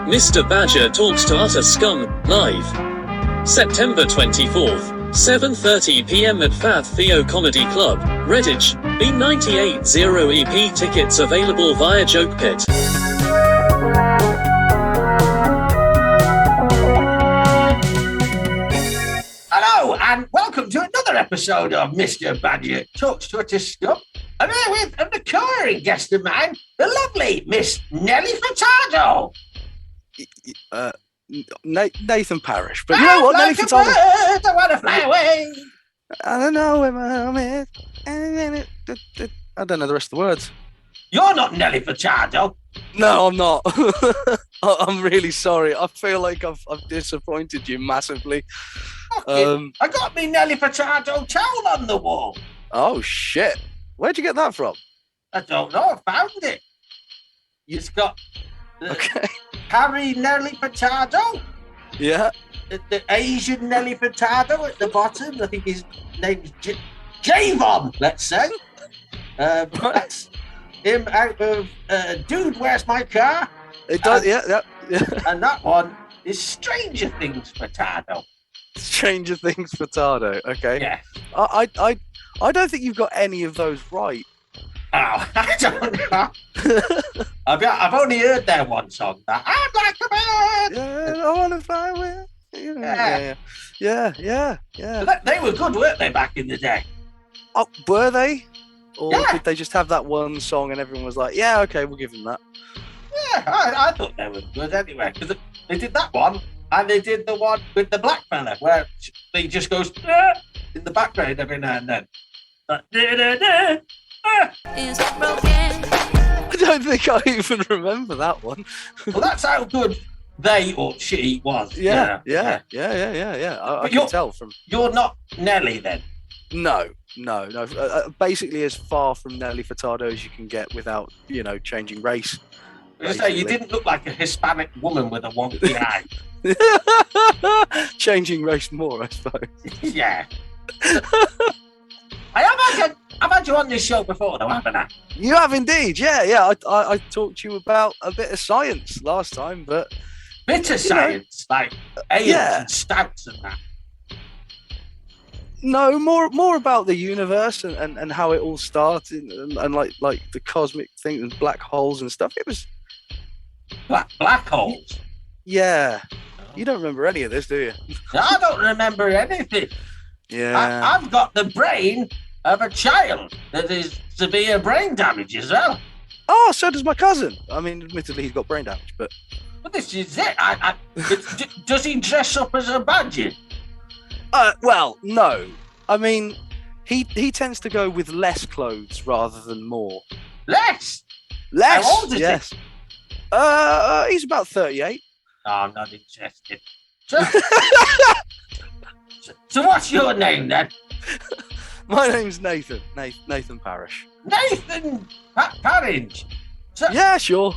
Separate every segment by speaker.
Speaker 1: Mr. Badger Talks to Utter Scum, live. September 24th, 7:30 p.m. at Fat Theo Comedy Club, Redditch, B980 EP tickets available via Joke Pit.
Speaker 2: Hello, and welcome to another episode of Mr. Badger Talks to Utter Scum. I'm here with a recurring guest of mine, the lovely Miss Nelly Furtado.
Speaker 3: Nathan Parish, but you know what?
Speaker 2: Like
Speaker 3: Nelly Furtado.
Speaker 2: I want to fly away.
Speaker 3: I don't know where my home is. I don't know the rest of the words.
Speaker 2: You're not Nelly Furtado.
Speaker 3: No, I'm not. I'm really sorry. I feel like I've disappointed you massively.
Speaker 2: I got me Nelly Furtado towel on the wall.
Speaker 3: Oh shit! Where'd you get that from?
Speaker 2: I don't know. I found it. It's got
Speaker 3: Okay.
Speaker 2: Harry Nelly Furtado.
Speaker 3: Yeah.
Speaker 2: The Asian Nelly Furtado at the bottom. I think his name's Javon, let's say. That's him out of Dude, Where's My Car?
Speaker 3: It does. Yeah.
Speaker 2: And that one is Stranger Things Furtado.
Speaker 3: Stranger Things Furtado. Okay.
Speaker 2: Yeah.
Speaker 3: I don't think you've got any of those right.
Speaker 2: Oh, I don't know. I've only heard their one song. That I'm like a bird.
Speaker 3: Yeah, I want to fly with. Yeah.
Speaker 2: They were good, weren't they, back in the day?
Speaker 3: Oh, were they? Or
Speaker 2: Yeah.
Speaker 3: did they just have that one song and everyone was like, yeah, okay, we'll give them that?
Speaker 2: Yeah, I thought they were good anyway. Because they did that one, and they did the one with the black fella, where he just goes in the background every now and then.
Speaker 4: Is broken.
Speaker 3: I don't think I even remember that one.
Speaker 2: Well, that's how good they or she was.
Speaker 3: Yeah. I can tell from.
Speaker 2: You're not Nelly then.
Speaker 3: No. Basically, as far from Nelly Furtado as you can get without, changing race.
Speaker 2: I say you didn't look like a Hispanic woman with a wonky eye.
Speaker 3: Changing race more, I suppose.
Speaker 2: Yeah. I've had you on this show before, though, haven't I?
Speaker 3: You have indeed, yeah. I talked to you about a bit of science last time, but
Speaker 2: Bitter science, like ales and stouts and that.
Speaker 3: no, more about the universe and how it all started and like the cosmic thing and black holes and stuff. It was
Speaker 2: Black holes.
Speaker 3: Yeah. You don't remember any of this, do you?
Speaker 2: I don't remember anything.
Speaker 3: Yeah.
Speaker 2: I've got the brain of a child that is severe brain damage as well.
Speaker 3: Oh, so does my cousin. I mean, admittedly, he's got brain damage, but
Speaker 2: This is it. Does he dress up as a badger?
Speaker 3: Well, no. I mean, he tends to go with less clothes rather than more.
Speaker 2: Less?
Speaker 3: Less?
Speaker 2: How old is
Speaker 3: yes. He's about 38.
Speaker 2: No, I'm not interested. So what's your name then?
Speaker 3: My name's Nathan. Nathan Parish.
Speaker 2: Nathan Parish. So,
Speaker 3: Yeah, sure.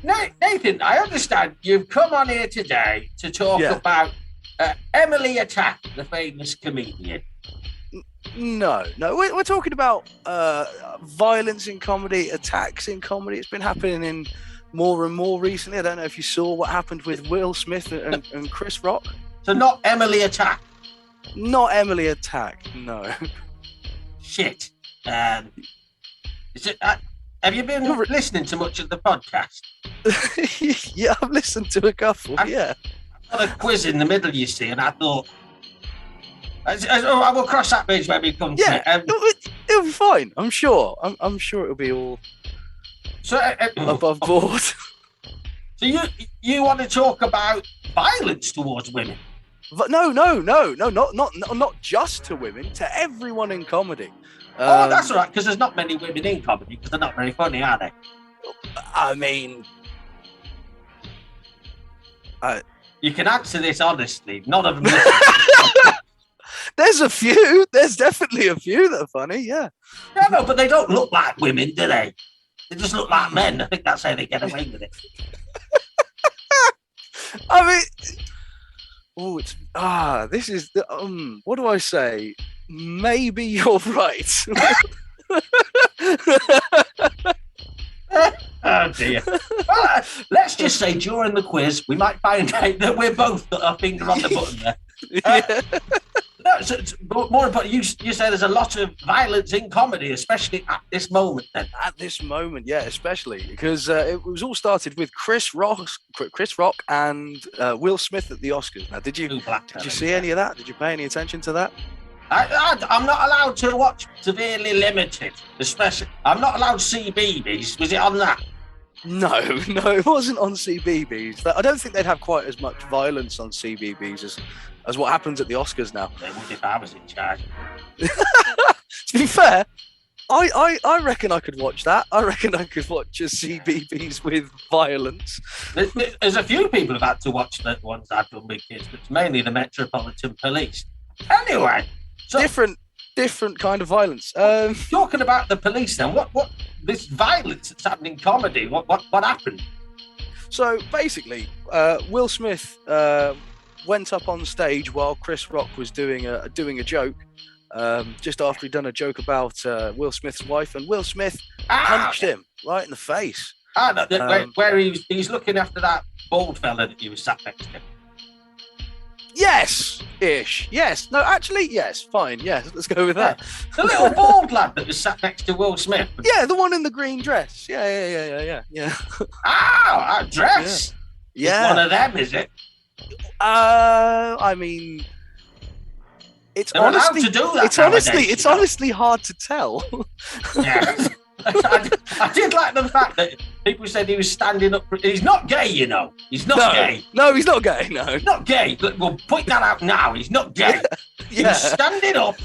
Speaker 2: Nathan, I understand you've come on here today to talk about Emily Attack, the famous comedian.
Speaker 3: No. We're talking about violence in comedy, attacks in comedy. It's been happening in more and more recently. I don't know if you saw what happened with Will Smith and Chris Rock.
Speaker 2: So not Emily Attack.
Speaker 3: Not Emily Attack, no.
Speaker 2: Shit. Is it? Have you been listening to much of the podcast?
Speaker 3: Yeah, I've listened to a couple. Yeah.
Speaker 2: I got a quiz in the middle, you see, and I thought I will cross that bridge when we come to it.
Speaker 3: It'll be fine. I'm sure. I'm sure it'll be all above board.
Speaker 2: So you want to talk about violence towards women?
Speaker 3: But no, not just to women, to everyone in comedy.
Speaker 2: That's all right, because there's not many women in comedy, because they're not very funny, are they?
Speaker 3: I mean,
Speaker 2: you can answer this honestly. None of them.
Speaker 3: there's a few. There's definitely a few that are funny. Yeah.
Speaker 2: No, but they don't look like women, do they? They just look like men. I think that's how they get away with it.
Speaker 3: I mean, this is the what do I say? Maybe you're right.
Speaker 2: Oh dear. Well, let's just say during the quiz, we might find out that we're both got our finger on the button there.
Speaker 3: Yeah.
Speaker 2: No, but more important, you say there's a lot of violence in comedy, especially at this moment. Then
Speaker 3: At this moment, yeah, especially because it was all started with Chris Rock and Will Smith at the Oscars. Now, did you see any of that? Did you pay any attention to that?
Speaker 2: I'm not allowed to watch Severely Limited, especially. I'm not allowed CBeebies. Was it on that?
Speaker 3: No, it wasn't on CBeebies. I don't think they'd have quite as much violence on CBeebies as what happens at the Oscars now.
Speaker 2: They would if I was in charge.
Speaker 3: To be fair, I reckon I could watch that. I reckon I could watch a CBeebies with violence.
Speaker 2: There's a few people who've had to watch the ones I've done with kids, but it's mainly the Metropolitan Police. Anyway, so
Speaker 3: different kind of violence.
Speaker 2: Talking about the police, then, what this violence that's happening in comedy? What happened?
Speaker 3: So basically, Will Smith went up on stage while Chris Rock was doing a joke. Just after he'd done a joke about Will Smith's wife, and Will Smith punched him right in the face.
Speaker 2: Where he's looking after that bald fella that he was sat next to.
Speaker 3: Yes-ish. Yes. No, actually, yes. Fine. Yes. Let's go with that.
Speaker 2: The little bald lad that was sat next to Will Smith.
Speaker 3: Yeah, the one in the green dress. Yeah.
Speaker 2: Ah, a dress.
Speaker 3: Yeah.
Speaker 2: It's one of them, is it?
Speaker 3: I mean, it's
Speaker 2: They're
Speaker 3: honestly,
Speaker 2: allowed to do that
Speaker 3: it's
Speaker 2: nowadays,
Speaker 3: honestly, honestly hard to tell.
Speaker 2: Yeah. I did like the fact that people said he was standing up. He's not gay, you know. He's not gay.
Speaker 3: No, he's not gay. No,
Speaker 2: he's not gay. But we'll point that out now. He's not gay.
Speaker 3: Yeah.
Speaker 2: He's standing up,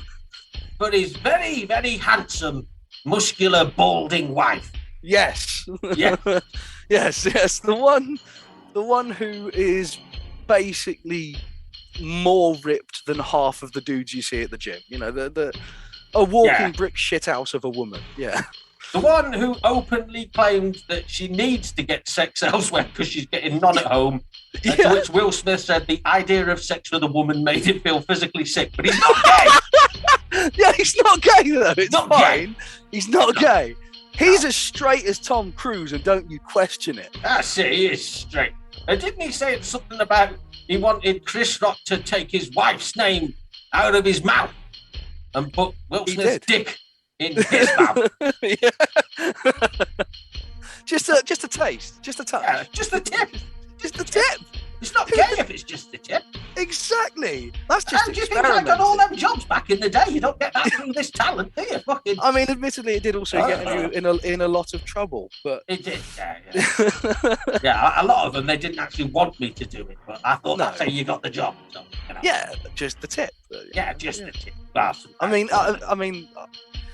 Speaker 2: but his very, very handsome, muscular, balding wife.
Speaker 3: Yes.
Speaker 2: Yeah.
Speaker 3: yes. The one who is basically more ripped than half of the dudes you see at the gym. You know, a walking brick shithouse of a woman. Yeah.
Speaker 2: The one who openly claimed that she needs to get sex elsewhere because she's getting none at home. And to which Will Smith said the idea of sex with a woman made him feel physically sick, but he's not gay.
Speaker 3: Yeah, he's not gay though. It's
Speaker 2: not
Speaker 3: fine.
Speaker 2: Gay.
Speaker 3: He's not gay. He's as straight as Tom Cruise, and don't you question it.
Speaker 2: That's it. He is straight. And didn't he say something about he wanted Chris Rock to take his wife's name out of his mouth and put Will Smith's dick in his mouth?
Speaker 3: Yeah. just a taste, just a touch.
Speaker 2: Yeah, just a tip.
Speaker 3: Just a tip.
Speaker 2: It's not gay if it's just a tip.
Speaker 3: Exactly. That's just
Speaker 2: How do you think I got all them jobs back in the day? You don't get that through this talent, do you? Fucking.
Speaker 3: I mean, admittedly, it did also get you in a lot of trouble, but
Speaker 2: it did. Yeah. Yeah, a lot of them they didn't actually want me to do it, but I thought that's how you got the job. So, you know.
Speaker 3: Yeah, just the tip.
Speaker 2: Yeah, just the tip. Well,
Speaker 3: I mean,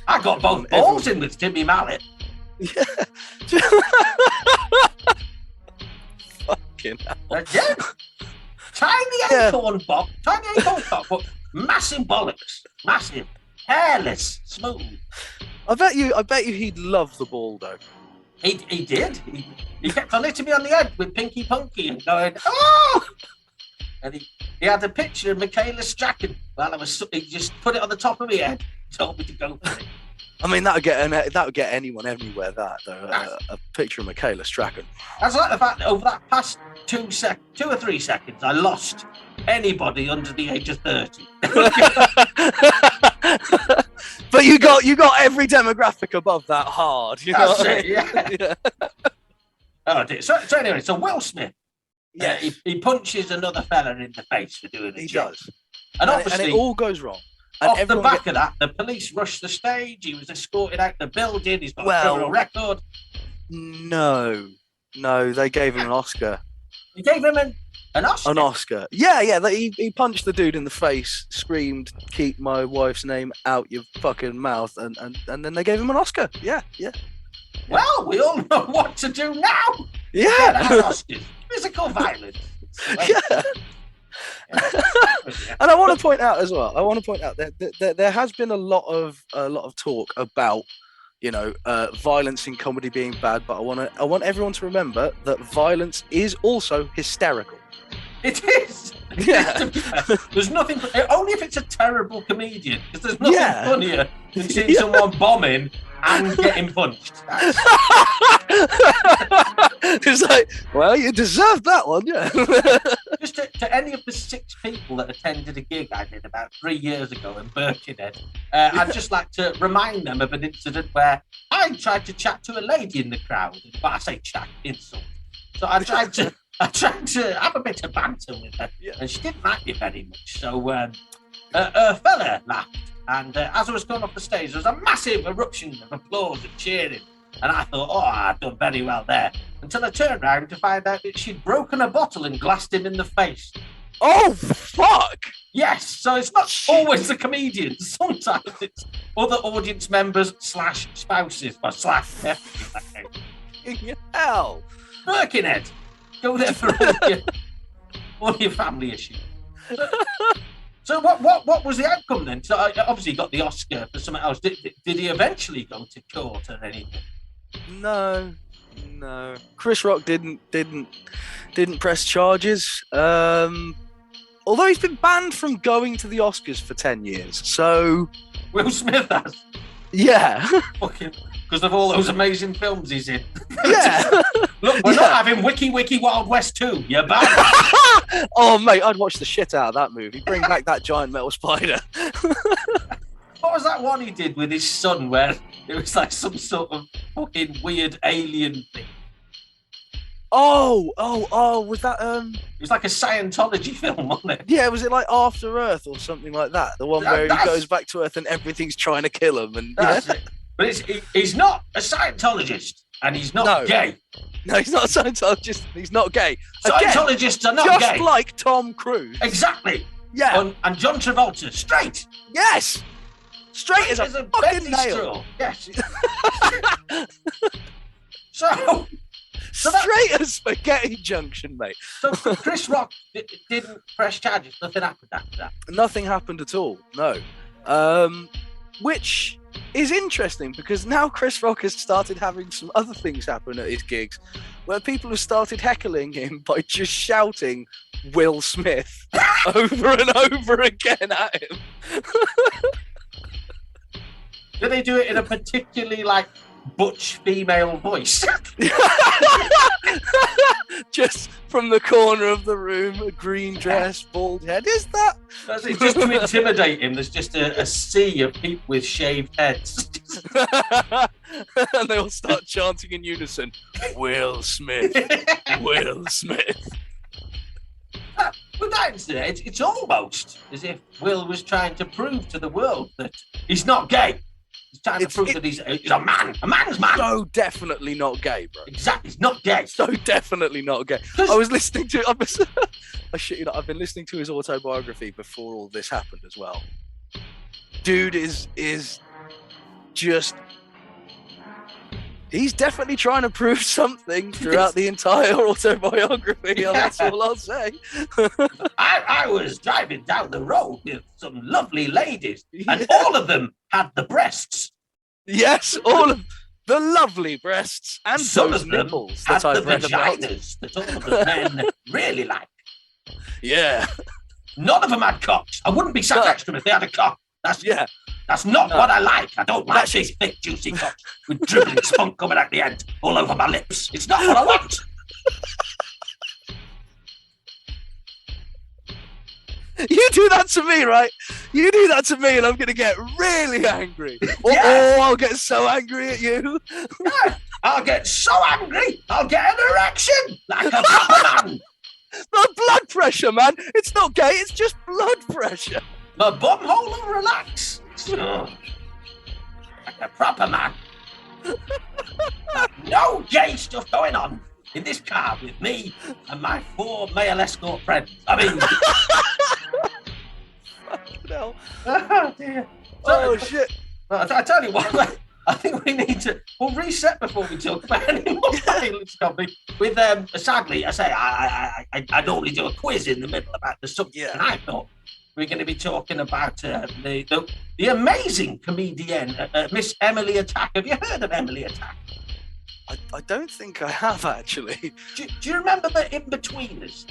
Speaker 2: I got both balls in with Timmy Mallet.
Speaker 3: Yeah. Fucking hell.
Speaker 2: Yeah. Tiny acorn cock, but massive bollocks. Massive. Hairless. Smooth.
Speaker 3: I bet you he'd love the ball though.
Speaker 2: He did. He kept on hitting me on the head with Pinky Punky and going, oh! And he had a picture of Michaela Strachan while he just put it on the top of my head, told me to go for it.
Speaker 3: I mean, that would get anyone anywhere. That though, a picture of Michaela Strachan.
Speaker 2: That's like the fact that over that past 2 or 3 seconds, I lost anybody under the age of 30.
Speaker 3: But you got every demographic above that hard. You know?
Speaker 2: That's it. Yeah. Oh dear. So anyway, so Will Smith. Yeah. He punches another fella in the face for doing it.
Speaker 3: He does.
Speaker 2: And obviously,
Speaker 3: and it all goes wrong.
Speaker 2: And off the back of that, the police rushed the stage. He was escorted out the building. He's got a criminal record.
Speaker 3: No, they gave him an Oscar.
Speaker 2: You gave him an Oscar?
Speaker 3: An Oscar. Yeah. He punched the dude in the face, screamed, "Keep my wife's name out your fucking mouth," and then they gave him an Oscar. Yeah.
Speaker 2: Well, we all know what to do now.
Speaker 3: Yeah.
Speaker 2: Oscars. Physical violence.
Speaker 3: Yeah. And I want to point out as well. that there has been a lot of talk about, violence in comedy being bad. But I want everyone to remember that violence is also hysterical.
Speaker 2: It is.
Speaker 3: Yeah.
Speaker 2: There's nothing, only if it's a terrible comedian, because there's nothing
Speaker 3: Yeah.
Speaker 2: funnier than seeing someone bombing and getting punched.
Speaker 3: It's like, well, you deserve that one, yeah.
Speaker 2: Just to any of the 6 people that attended a gig I did about 3 years ago in Birkenhead, I'd just like to remind them of an incident where I tried to chat to a lady in the crowd. Well, I say chat, insult. So I tried to have a bit of banter with her, and she didn't like me very much. So a fella laughed, and as I was going off the stage, there was a massive eruption of applause and cheering. And I thought, I've done very well there. Until I turned around to find out that she'd broken a bottle and glassed him in the face.
Speaker 3: Oh, fuck!
Speaker 2: Yes, so it's not always the comedians. Sometimes it's other audience members / spouses or /
Speaker 3: Hell.
Speaker 2: Birkenhead. Go there for all your family issues. So what was the outcome then? So obviously he got the Oscar for something else. Did he eventually go to court or anything?
Speaker 3: No. Chris Rock didn't press charges. Although he's been banned from going to the Oscars for 10 years. So
Speaker 2: Will Smith has.
Speaker 3: yeah.
Speaker 2: Fucking because of all those amazing films he's in.
Speaker 3: Yeah.
Speaker 2: Look, we're not having Wiki Wild West 2. You're bad.
Speaker 3: Oh mate, I'd watch the shit out of that movie. Bring back that giant metal spider.
Speaker 2: What was that one he did with his son where it was like some sort of fucking weird alien thing?
Speaker 3: Oh, was that
Speaker 2: It was like a Scientology film, wasn't it?
Speaker 3: yeah, was it like After Earth or something like that? The one where he goes back to Earth and everything's trying to kill him and
Speaker 2: That's it. But he's not a Scientologist and he's not gay.
Speaker 3: No, he's not a Scientologist. He's not gay. Again,
Speaker 2: Scientologists are not
Speaker 3: just
Speaker 2: gay.
Speaker 3: like Tom Cruise.
Speaker 2: Exactly.
Speaker 3: Yeah.
Speaker 2: And John Travolta, straight.
Speaker 3: Yes. Straight as a fucking
Speaker 2: Bentley
Speaker 3: nail.
Speaker 2: straw. Yes. So
Speaker 3: Straight as spaghetti junction, mate.
Speaker 2: So Chris Rock didn't press charges. Nothing happened after that.
Speaker 3: Nothing happened at all. No. Which is interesting because now Chris Rock has started having some other things happen at his gigs where people have started heckling him by just shouting Will Smith over and over again at him.
Speaker 2: Do they do it in a particularly butch female voice?
Speaker 3: Just from the corner of the room, a green dress, bald head. Is that?
Speaker 2: That's it. Just to intimidate him, there's just a sea of people with shaved heads.
Speaker 3: And they all start chanting in unison, Will Smith, Will Smith.
Speaker 2: With that incident, it's almost as if Will was trying to prove to the world that he's not gay. He's trying to prove that he's a man. A man's man.
Speaker 3: So definitely not gay, bro.
Speaker 2: Exactly. He's not gay.
Speaker 3: So definitely not gay. I was listening to... I shit you not, I've been listening to his autobiography before all this happened as well. Dude is just... He's definitely trying to prove something throughout the entire autobiography. Yeah. That's all I'll say.
Speaker 2: I was driving down the road with some lovely ladies, and all of them had the breasts.
Speaker 3: Yes, all of the lovely breasts and
Speaker 2: some
Speaker 3: those
Speaker 2: of them
Speaker 3: nipples
Speaker 2: had
Speaker 3: that I've
Speaker 2: the
Speaker 3: read about.
Speaker 2: vaginas that all of the men really like.
Speaker 3: Yeah.
Speaker 2: None of them had cocks. I wouldn't be sat next to them if they had a cock. That's not what I like. I don't like these thick, juicy cocks with dribbling spunk coming out the end all over my lips. It's not what I want.
Speaker 3: You do that to me, right? You do that to me and I'm going to get really angry. Or I'll get so angry at you.
Speaker 2: Yeah, I'll get so angry, I'll get an erection like a proper man.
Speaker 3: The blood pressure, man. It's not gay, it's just blood pressure.
Speaker 2: My bumhole will relax. Like a proper man. No gay stuff going on in this car with me and my 4 male escort friends. I mean...
Speaker 3: No.
Speaker 2: Oh, dear.
Speaker 3: Oh, shit.
Speaker 2: I tell you what, I think we need to... We'll reset before we talk about any more violence topic. With, sadly, I say, I normally do a quiz in the middle about the subject, and I thought we're going to be talking about the amazing comedian, Miss Emily Attack. Have you heard of Emily Attack?
Speaker 3: I don't think I have, actually.
Speaker 2: Do you remember the In-Betweeners?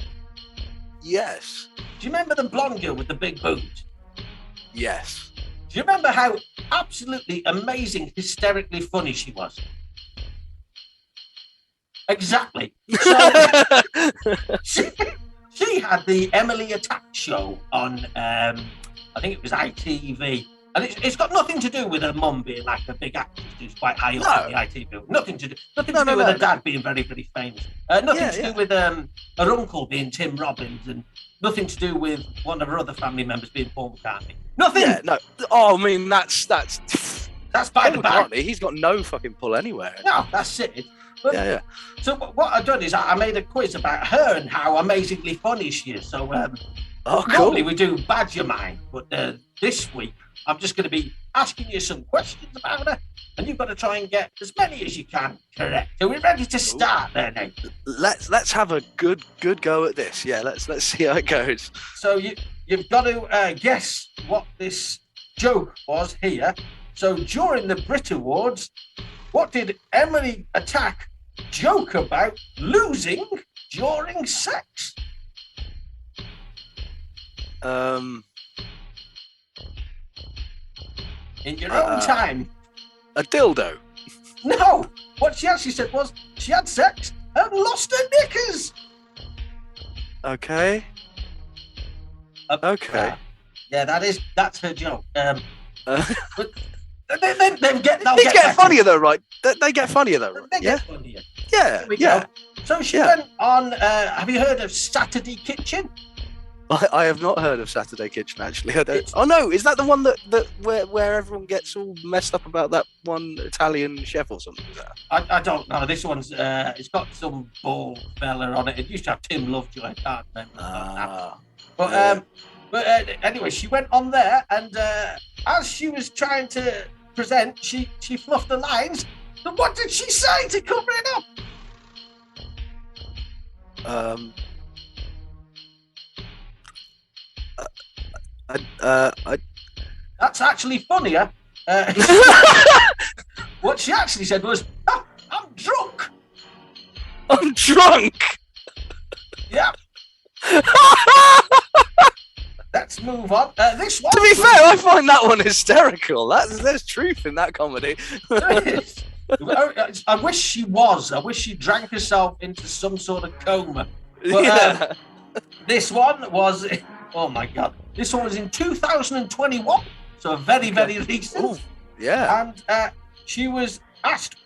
Speaker 3: Yes.
Speaker 2: Do you remember the blonde girl with the big boobs?
Speaker 3: Yes.
Speaker 2: Do you remember how absolutely amazing, hysterically funny she was? Exactly. So she had the Emily Attack show on, I think it was ITV. And it's got nothing to do with her mum being like a big actress who's quite high up in the ITV. Nothing to do with her dad being very, very famous. Nothing to do with her uncle being Tim Robbins, and nothing to do with one of her other family members being Paul McCartney. Nothing.
Speaker 3: Yeah, no. Oh, I mean, that's
Speaker 2: by
Speaker 3: Paul
Speaker 2: the by.
Speaker 3: McCartney, he's got no fucking pull anywhere.
Speaker 2: No, that's it. But,
Speaker 3: Yeah.
Speaker 2: So what I've done is I made a quiz about her and how amazingly funny she is. So
Speaker 3: Oh, cool.
Speaker 2: normally we do Badger Mind, but this week I'm just going to be asking you some questions about her, and you've got to try and get as many as you can correct. Are we ready to start there, Nate?
Speaker 3: Let's have a good go at this. Yeah, let's see how it goes.
Speaker 2: So you've got to guess what this joke was here. So during the Brit Awards, what did Emily Attack joke about losing during sex? In your own time.
Speaker 3: A dildo.
Speaker 2: No! What she actually said was she had sex and lost her knickers!
Speaker 3: Okay. Okay.
Speaker 2: Yeah, that's her joke. But they get
Speaker 3: These get funnier though, right? They get funnier though, right?
Speaker 2: They get funnier.
Speaker 3: Yeah.
Speaker 2: Here we
Speaker 3: Yeah.
Speaker 2: go. So she went on, have you heard of Saturday Kitchen?
Speaker 3: I have not heard of Saturday Kitchen actually. I don't. Oh no, is that the one that where everyone gets all messed up about that one Italian chef or something? Is that?
Speaker 2: I don't know. This one's it's got some bald fella on it. It used to have Tim Lovejoy. I can't remember. But anyway, she went on there, and as she was trying to present, she fluffed the lines. And what did she say to cover it up? That's actually funnier. What she actually said was, "I'm drunk."
Speaker 3: I'm drunk.
Speaker 2: Yeah. Let's move on. This one.
Speaker 3: To be fair, I find that one hysterical. There's truth in that comedy.
Speaker 2: I wish she was. I wish she drank herself into some sort of coma. But,
Speaker 3: Yeah.
Speaker 2: This one was. Oh my God! This one was in 2021, so very, very recent.
Speaker 3: Ooh, yeah.
Speaker 2: And she was asked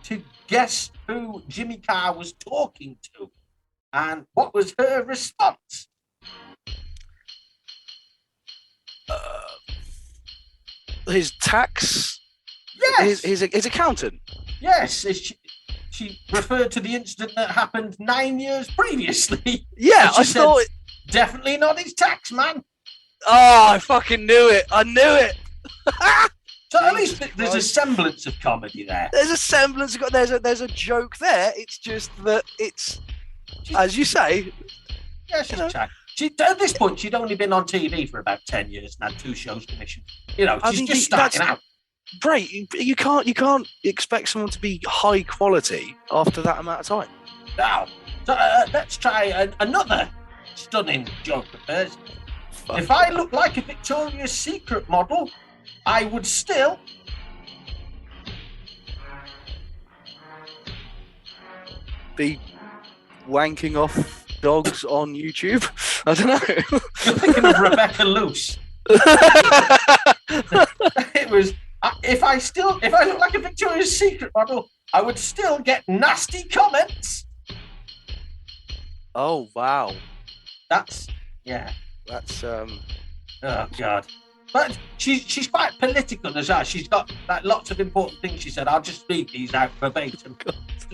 Speaker 2: to guess who Jimmy Carr was talking to, and what was her response?
Speaker 3: His tax.
Speaker 2: Yes.
Speaker 3: His accountant.
Speaker 2: Yes. She referred to the incident that happened 9 years previously.
Speaker 3: Yeah,
Speaker 2: She
Speaker 3: I
Speaker 2: said,
Speaker 3: thought.
Speaker 2: Definitely not his tax man.
Speaker 3: Oh, I fucking knew it. I knew it.
Speaker 2: So at least there's a semblance of comedy there.
Speaker 3: There's a semblance of there's a joke there. It's just that it's, as you say.
Speaker 2: Yeah, she's trying. At this point, she'd only been on TV for about 10 years and had 2 shows commissioned. You know, she's just starting out.
Speaker 3: Great. You can't expect someone to be high quality after that amount of time.
Speaker 2: Now, so, let's try another stunning joke of hers.
Speaker 3: Fuck.
Speaker 2: If I look like a Victoria's Secret model, I would still...
Speaker 3: Be wanking off dogs on YouTube. I don't know.
Speaker 2: You're thinking of Rebecca Luce. It was... If I look like a Victoria's Secret model, I would still get nasty comments.
Speaker 3: Oh wow.
Speaker 2: That's
Speaker 3: Oh
Speaker 2: God. But she's quite political as well. She's got like lots of important things she said. I'll just read these out verbatim.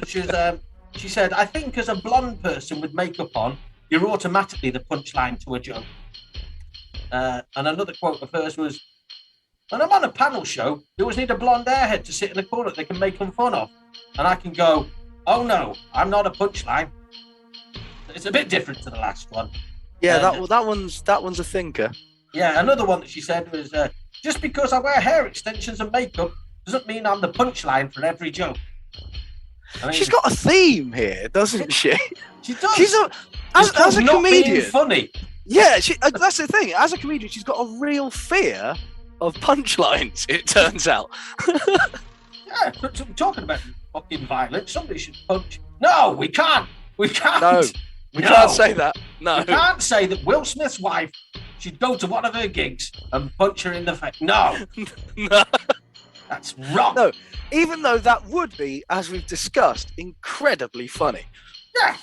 Speaker 2: She said, "I think as a blonde person with makeup on, you're automatically the punchline to a joke." And another quote of hers was, "When I'm on a panel show, they always need a blonde airhead to sit in the corner that they can make them fun of. And I can go, oh no, I'm not a punchline." It's a bit different to the last one.
Speaker 3: Yeah, that one's a thinker.
Speaker 2: Yeah, another one that she said was, "Just because I wear hair extensions and makeup doesn't mean I'm the punchline for every joke." I mean,
Speaker 3: She's got a theme here, doesn't she?
Speaker 2: She does.
Speaker 3: as a
Speaker 2: not being
Speaker 3: comedian,
Speaker 2: funny.
Speaker 3: yeah, that's the thing. As a comedian, she's got a real fear of punchlines. It turns out.
Speaker 2: Yeah, but we're talking about fucking violence. Somebody should punch. No, we can't. We can't.
Speaker 3: No, we can't say that. No,
Speaker 2: We can't say that Will Smith's wife should go to one of her gigs and punch her in the face. No,
Speaker 3: no.
Speaker 2: that's wrong.
Speaker 3: No, even though that would be, as we've discussed, incredibly funny.
Speaker 2: Yeah.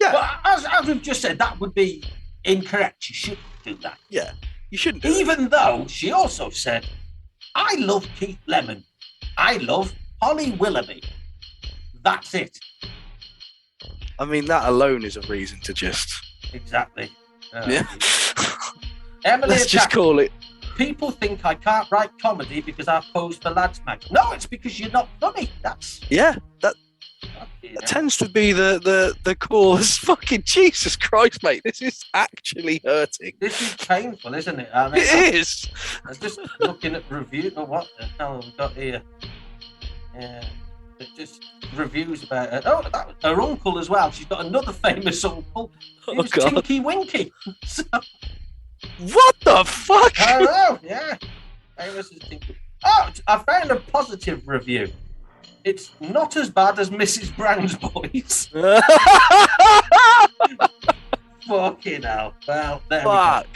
Speaker 3: Yeah.
Speaker 2: But as we've just said, that would be incorrect. You shouldn't do that.
Speaker 3: Yeah, you shouldn't do it.
Speaker 2: Even though she also said, I love Keith Lemon. I love Holly Willoughby. That's it.
Speaker 3: I mean, that alone is a reason to just...
Speaker 2: Exactly.
Speaker 3: Yeah.
Speaker 2: Emily
Speaker 3: Let's just
Speaker 2: Attack.
Speaker 3: call it...
Speaker 2: People think I can't write comedy because I pose for Lads Mag. No, it's because you're not funny. That's...
Speaker 3: Yeah, that tends to be the cause. Fucking Jesus Christ, mate. This is actually hurting.
Speaker 2: This is painful, isn't it? I mean,
Speaker 3: It is.
Speaker 2: I'm just looking at review. Oh, what the hell have we got here? Yeah, just reviews about her. Oh, her uncle as well. She's got another famous uncle. He was
Speaker 3: God.
Speaker 2: Tinky Winky. So,
Speaker 3: What the fuck?
Speaker 2: I don't know. Yeah, famous as Tinky. Oh, I found a positive review. It's not as bad as Mrs. Brown's Boys. Fucking hell. Well, there
Speaker 3: Fuck.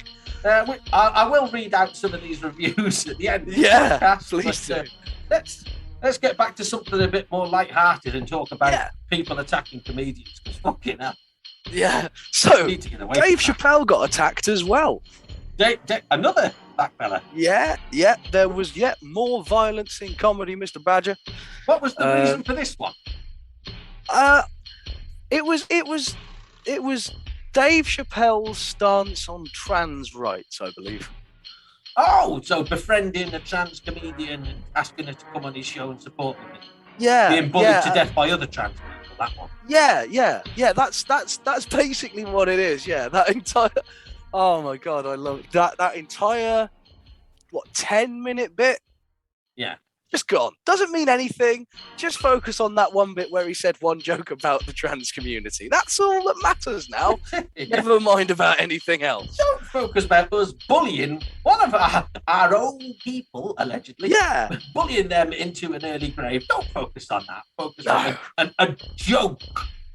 Speaker 2: we go. I will read out some of these reviews at the end of the
Speaker 3: Yeah,
Speaker 2: podcast.
Speaker 3: please
Speaker 2: but,
Speaker 3: do.
Speaker 2: let's get back to something a bit more light-hearted and talk about
Speaker 3: Yeah.
Speaker 2: people attacking comedians. Because fucking hell,
Speaker 3: Yeah. So,
Speaker 2: need to get away
Speaker 3: Dave
Speaker 2: from
Speaker 3: Chappelle got attacked as well.
Speaker 2: that. Another black fella.
Speaker 3: Yeah. There was yet more violence in comedy, Mr. Badger.
Speaker 2: What was the reason for this one?
Speaker 3: It was Dave Chappelle's stance on trans rights, I believe.
Speaker 2: Oh, so befriending a trans comedian and asking her to come on his show and support him.
Speaker 3: Yeah.
Speaker 2: Being bullied to death by other trans people, that one.
Speaker 3: Yeah. That's basically what it is. Yeah, that entire. Oh my god, I love that entire 10-minute bit.
Speaker 2: Yeah.
Speaker 3: Just gone. Doesn't mean anything. Just focus on that one bit where he said one joke about the trans community. That's all that matters now.
Speaker 2: Yeah.
Speaker 3: Never mind about anything else.
Speaker 2: Don't focus about us bullying one of our own people, allegedly.
Speaker 3: Yeah.
Speaker 2: Bullying them into an early grave. Don't focus on that. Focus on a joke.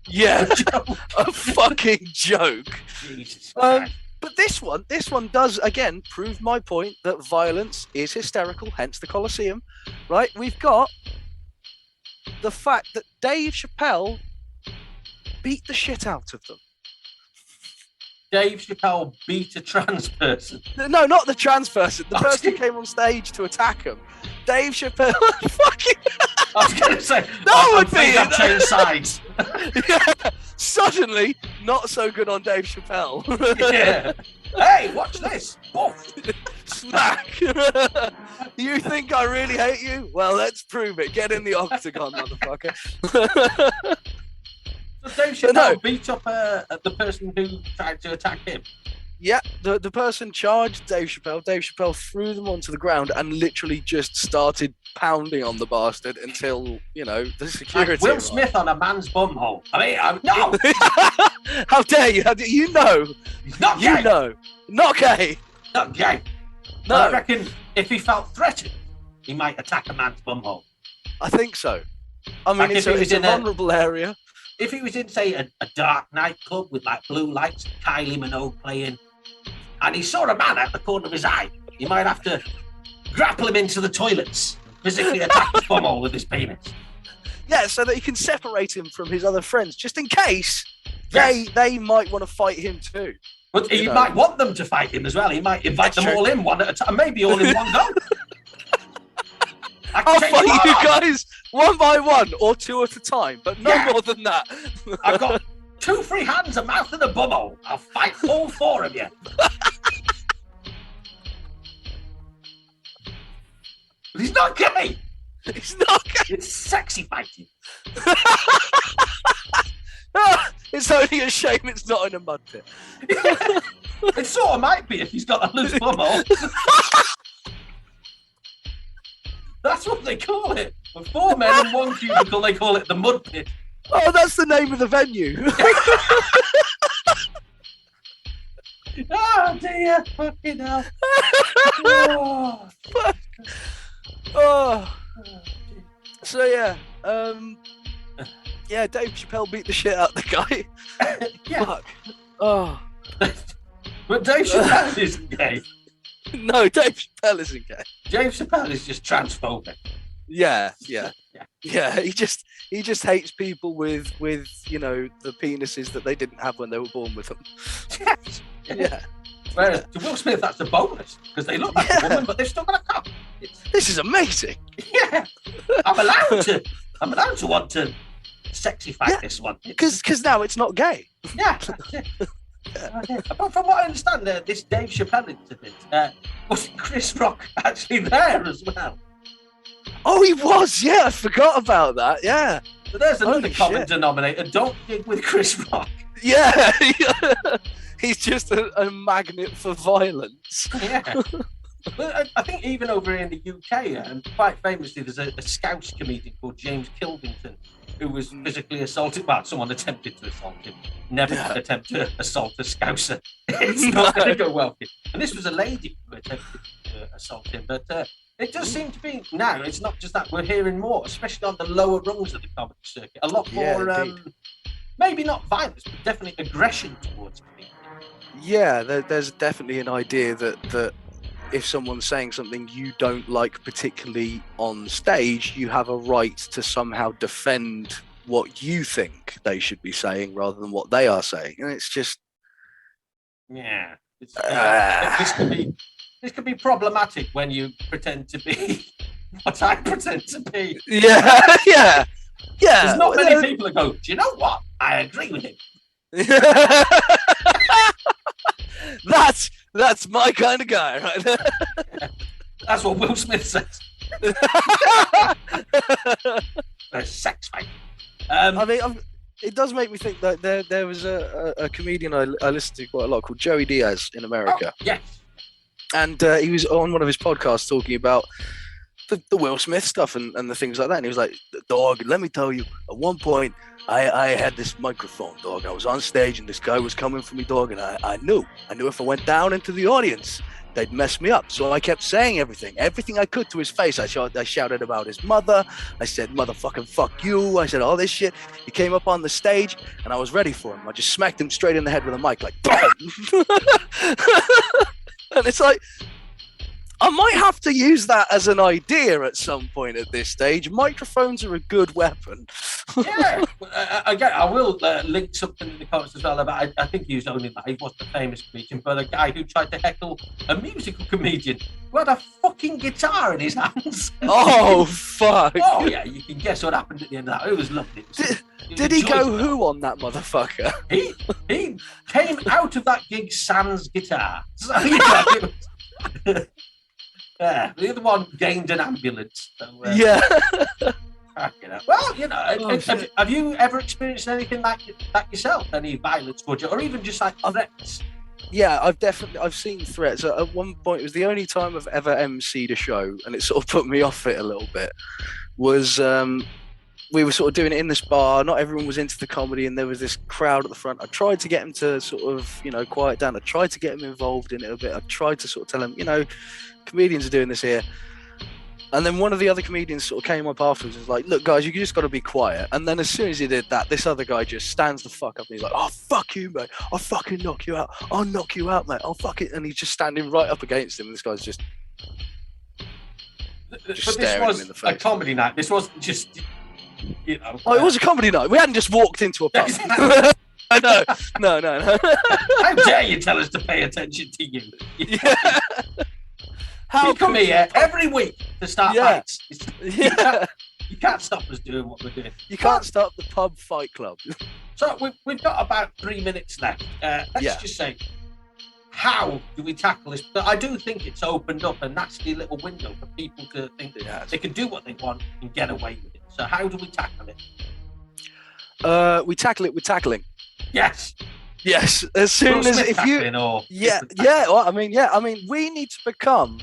Speaker 3: Yeah.
Speaker 2: A joke.
Speaker 3: A fucking joke.
Speaker 2: Jesus
Speaker 3: Um,
Speaker 2: Christ.
Speaker 3: But this one does again prove my point that violence is hysterical, hence the Colosseum, right? We've got the fact that Dave Chappelle beat the shit out of them.
Speaker 2: Dave Chappelle beat a trans person.
Speaker 3: No, not the trans person. The
Speaker 2: Oh,
Speaker 3: person who
Speaker 2: shit.
Speaker 3: came on stage to attack him. Dave Chappelle fucking
Speaker 2: I was going to say,
Speaker 3: That
Speaker 2: I
Speaker 3: would
Speaker 2: think
Speaker 3: be
Speaker 2: I've changed sides.
Speaker 3: yeah, suddenly not so good on Dave Chappelle.
Speaker 2: Yeah. Hey, watch this. Boof.
Speaker 3: Smack! You think I really hate you? Well, let's prove it. Get in the octagon, motherfucker.
Speaker 2: So Dave Chappelle
Speaker 3: No.
Speaker 2: beat up the person who tried to attack him.
Speaker 3: Yeah, the person charged Dave Chappelle. Dave Chappelle threw them onto the ground and literally just started pounding on the bastard until, the security.
Speaker 2: Like Will
Speaker 3: arrived.
Speaker 2: Smith on a man's bumhole. No,
Speaker 3: How dare you? You know.
Speaker 2: he's not gay.
Speaker 3: You know. Not gay.
Speaker 2: Not gay.
Speaker 3: No.
Speaker 2: I reckon if he felt threatened, he might attack a man's bumhole.
Speaker 3: I think so. I mean,
Speaker 2: Like
Speaker 3: it's
Speaker 2: if it was
Speaker 3: a
Speaker 2: in a-
Speaker 3: vulnerable area.
Speaker 2: If he was in, say, a dark nightclub with like blue lights, Kylie Minogue playing, and he saw a man out the corner of his eye, he might have to grapple him into the toilets, physically attack his bumhole with his penis.
Speaker 3: Yeah, so that he can separate him from his other friends, just in case
Speaker 2: Yes.
Speaker 3: they might want to fight him too.
Speaker 2: But he
Speaker 3: You know.
Speaker 2: might want them to fight him as well. He might invite
Speaker 3: That's
Speaker 2: them
Speaker 3: true.
Speaker 2: all in one at a time, maybe all in one go. I can
Speaker 3: I'll
Speaker 2: take
Speaker 3: fight
Speaker 2: you
Speaker 3: you
Speaker 2: on.
Speaker 3: guys one by one or two at a time, but no
Speaker 2: Yeah.
Speaker 3: more than that.
Speaker 2: I've got 2 free hands, a mouth, and a bumhole. I'll fight all 4 of you. But he's not gay.
Speaker 3: It's not gay.
Speaker 2: It's sexy fighting.
Speaker 3: It's only a shame it's not in a mud pit.
Speaker 2: It sort of might be if he's got a loose bumhole. That's what they call it. For 4 men in 1 cubicle, they call it the mud pit.
Speaker 3: Oh, that's the name of the venue.
Speaker 2: Oh dear, fucking hell. Oh.
Speaker 3: Oh. So yeah, yeah, Dave Chappelle beat the shit out of the guy.
Speaker 2: Yeah.
Speaker 3: Fuck. Oh.
Speaker 2: But Dave Chappelle isn't gay.
Speaker 3: No, Dave Chappelle isn't gay.
Speaker 2: Dave Chappelle is just transphobic.
Speaker 3: Yeah.
Speaker 2: Yeah.
Speaker 3: He just hates people with you know the penises that they didn't have when they were born with them. Yeah.
Speaker 2: Whereas to Will Smith, that's a bonus because they look like a woman, but they've still got a cock.
Speaker 3: This is amazing.
Speaker 2: Yeah, I'm allowed to want to sexify this one
Speaker 3: Because now it's not gay.
Speaker 2: Yeah. But from what I understand, this Dave Chappelle incident was Chris Rock actually there as well.
Speaker 3: Oh, he was. Yeah, I forgot about that. Yeah.
Speaker 2: So there's another
Speaker 3: Holy
Speaker 2: common
Speaker 3: shit.
Speaker 2: denominator. Don't gig with Chris Rock.
Speaker 3: Yeah. He's just a magnet for violence.
Speaker 2: Yeah. But I think even over in the UK, quite famously, there's a Scouse comedian called James Kildington who was physically assaulted. Well, someone attempted to assault him. Never attempt to assault a Scouser. It's not going to go well. And this was a lady who attempted to assault him. But it does seem to be now, it's not just that, we're hearing more, especially on the lower rungs of the comedy circuit. A lot more, maybe not violence, but definitely aggression towards people.
Speaker 3: Yeah, there's definitely an idea that if someone's saying something you don't like particularly on stage, you have a right to somehow defend what you think they should be saying rather than what they are saying. And it's just...
Speaker 2: Yeah. This could be problematic when you pretend to be what I pretend to be.
Speaker 3: Yeah, yeah.
Speaker 2: There's not many people that go, do you know what? I agree with him.
Speaker 3: That's my kind of guy, right there.
Speaker 2: That's what Will Smith says. A sex fight.
Speaker 3: I mean, it does make me think that there was a comedian I listened to quite a lot called Joey Diaz in America.
Speaker 2: Oh, yes.
Speaker 3: And he was on one of his podcasts talking about the Will Smith stuff and the things like that. And he was like, dog, let me tell you, at one point, I had this microphone, dog. I was on stage and this guy was coming for me, dog. And I knew if I went down into the audience, they'd mess me up. So I kept saying everything I could to his face. I shouted about his mother. I said, motherfucking fuck you. I said all this shit. He came up on the stage and I was ready for him. I just smacked him straight in the head with a mic, like, boom. And it's like, I might have to use that as an idea at some point at this stage. Microphones are a good weapon.
Speaker 2: Yeah. Again, I will link something in the comments as well about, I think he was only that, he wasn't a famous comedian, but a guy who tried to heckle a musical comedian who had a fucking guitar in his hands.
Speaker 3: Oh, fuck.
Speaker 2: Oh, yeah, you can guess what happened at the end of that. It was lovely.
Speaker 3: Did he go who on that motherfucker?
Speaker 2: He came out of that gig sans guitar. So, you know, it was, yeah, the other one gained an ambulance. So,
Speaker 3: yeah.
Speaker 2: Well, you know, have you ever experienced anything like that yourself? Any violence towards you, or even just like threats?
Speaker 3: Yeah, I've seen threats. At one point, it was the only time I've ever emceed a show, and it sort of put me off it a little bit. Was we were sort of doing it in this bar. Not everyone was into the comedy, and there was this crowd at the front. I tried to get him to sort of, you know, quiet down. I tried to get him involved in it a bit. I tried to sort of tell him, you know, comedians are doing this here. And then one of the other comedians sort of came up afterwards and was like, look, guys, you just got to be quiet. And then as soon as he did that, this other guy just stands the fuck up and he's like, oh, fuck you, mate. I'll fucking knock you out. I'll knock you out, mate. I'll fuck it. And he's just standing right up against him. And this guy's just
Speaker 2: But this
Speaker 3: staring
Speaker 2: was
Speaker 3: him in the
Speaker 2: a
Speaker 3: face.
Speaker 2: comedy night. This wasn't just, you know.
Speaker 3: Oh, it was a comedy night. We hadn't just walked into a pub. No.
Speaker 2: How dare you tell us to pay attention to you?
Speaker 3: Yeah.
Speaker 2: We come here every week to start fights.
Speaker 3: Yeah.
Speaker 2: You can't stop us doing what we're doing.
Speaker 3: You can't stop the pub fight club.
Speaker 2: So we've got about 3 minutes left. Let's just say, how do we tackle this? But I do think it's opened up a nasty little window for people to think that they can do what they want and get away with it. So how do we tackle it?
Speaker 3: We tackle it with tackling.
Speaker 2: Yes.
Speaker 3: As soon as if you,
Speaker 2: or
Speaker 3: well, I mean, we need to become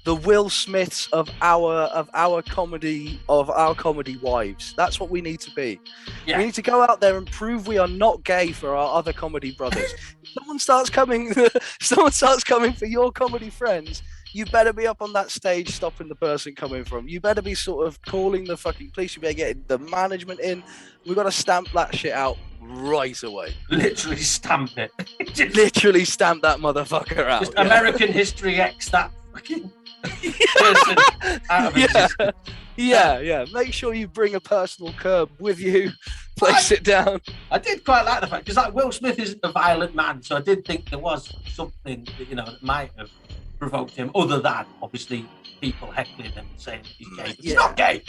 Speaker 3: the Will Smiths of our comedy wives. That's what we need to be.
Speaker 2: Yeah.
Speaker 3: We need to go out there and prove we are not gay for our other comedy brothers. If someone starts coming for your comedy friends, you better be up on that stage stopping the person coming from. You better be sort of calling the fucking police. You better get the management in. We've got to stamp that shit out right away.
Speaker 2: Literally stamp it.
Speaker 3: Literally stamp that motherfucker out.
Speaker 2: Just American History X that fucking person out of existence.
Speaker 3: Yeah. Make sure you bring a personal curb with you. Place it down.
Speaker 2: I did quite like the fact, because like Will Smith isn't a violent man, so I did think there was something that, that might have provoked him, other than obviously people heckling him and saying he's gay. He's not gay.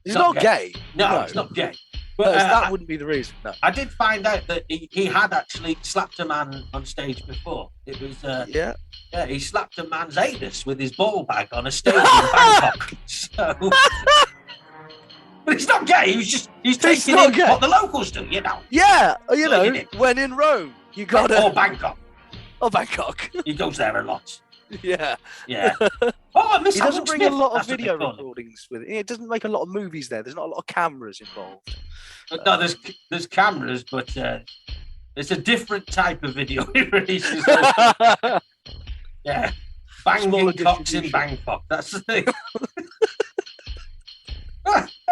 Speaker 3: He's not gay.
Speaker 2: No, he's not gay. But
Speaker 3: that wouldn't be the reason. No.
Speaker 2: I did find out that he had actually slapped a man on stage before. It was he slapped a man's anus with his ball bag on a stage in Bangkok. So, but he's not gay. He's taking in what the locals do,
Speaker 3: Yeah, when in Rome, you gotta.
Speaker 2: Or Bangkok. He goes there a lot.
Speaker 3: Yeah.
Speaker 2: Oh,
Speaker 3: he doesn't bring a lot of video recordings with it. It doesn't make a lot of movies there. There's not a lot of cameras involved.
Speaker 2: No, there's cameras, but it's a different type of video he releases. Yeah, banging cocks in Bangkok. That's the thing.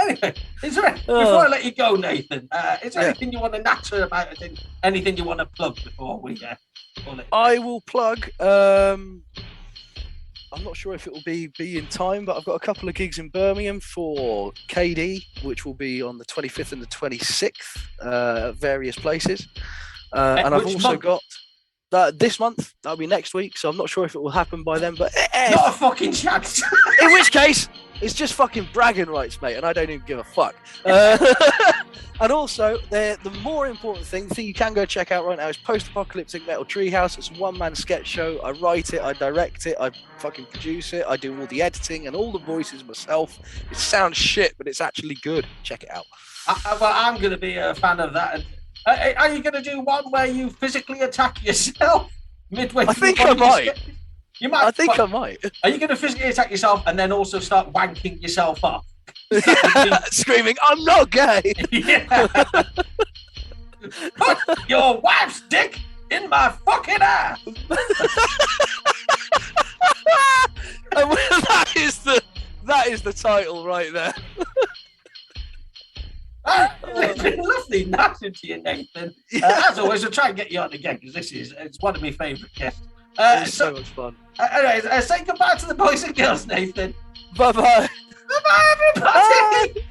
Speaker 2: Anyway, before I let you go, Nathan, is there anything you want to natter about? Anything you want to plug before we call it?
Speaker 3: I will plug. I'm not sure if it will be in time, but I've got a couple of gigs in Birmingham for KD, which will be on the 25th and the 26th, various places. And I've also got this month. That'll be next week, so I'm not sure if it will happen by then. But
Speaker 2: not a fucking chance.
Speaker 3: In which case, it's just fucking bragging rights, mate, and I don't even give a fuck. And also, the more important thing you can go check out right now is Post-Apocalyptic Metal Treehouse. It's a one-man sketch show. I write it, I direct it, I fucking produce it, I do all the editing and all the voices myself. It sounds shit, but it's actually good. Check it out.
Speaker 2: Well, I'm going to be a fan of that. Are you going to do one where you physically attack yourself midway through?
Speaker 3: I think I might.
Speaker 2: You might.
Speaker 3: I think I might.
Speaker 2: Are you going to physically attack yourself and then also start wanking yourself up?
Speaker 3: Screaming, I'm not gay!
Speaker 2: Yeah. Put your wife's dick in my fucking ass!
Speaker 3: That is the title right there.
Speaker 2: It's been lovely nattering to you, Nathan. As always, we'll try and get you on again, because it's one of my favourite guests.
Speaker 3: It's so much fun.
Speaker 2: Anyways, say goodbye to the boys and girls, Nathan.
Speaker 3: Bye-bye.
Speaker 2: Bye-bye, everybody!